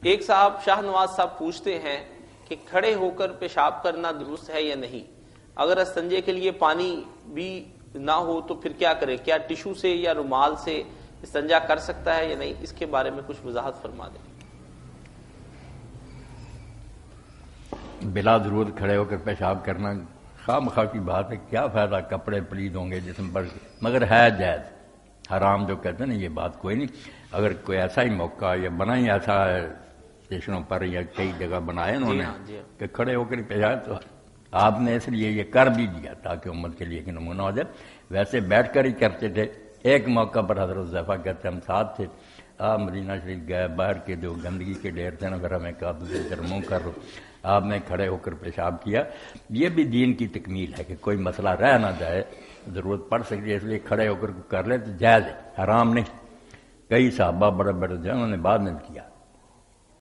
ایک صاحب شاہ نواز صاحب پوچھتے ہیں کہ کھڑے ہو کر پیشاب کرنا درست ہے یا نہیں؟ اگر استنجے کے لیے پانی بھی نہ ہو تو پھر کیا کرے؟ کیا ٹشو سے یا رومال سے استنجا کر سکتا ہے یا نہیں؟ اس کے بارے میں کچھ وضاحت فرما دیں۔ بلا ضرورت کھڑے ہو کر پیشاب کرنا خواہ مخواہ کی بات ہے، کیا فائدہ، کپڑے پلید ہوں گے جسم پر، مگر ہے جائز، حرام جو کہتے ہیں نا یہ بات کوئی نہیں۔ اگر کوئی ایسا ہی موقع یا بنا ہی ایسا ہے اسٹیشنوں پر یا کئی جگہ بنائے انہوں نے کہ کھڑے ہو کر پیشاب، تو آپ نے اس لیے یہ کر بھی دیا تاکہ امت کے لیے کہ نمونہ ہو جائے۔ ویسے بیٹھ کر ہی کرتے تھے۔ ایک موقع پر حضرت حذیفہ کہتے ہم ساتھ تھے، آپ مدینہ شریف گئے، باہر کے جو گندگی کے ڈھیر تھے نا پھر ہمیں کہا دوسرے طرح منہ کر لو، آپ نے کھڑے ہو کر پیشاب کیا۔ یہ بھی دین کی تکمیل ہے کہ کوئی مسئلہ رہ نہ جائے، ضرورت پڑ سکتی ہے، اس لیے کھڑے ہو کر کر لے تو جائز ہے، حرام نہیں۔ کئی صحابہ بڑے بڑے جو انہوں نے بعد میں کیا۔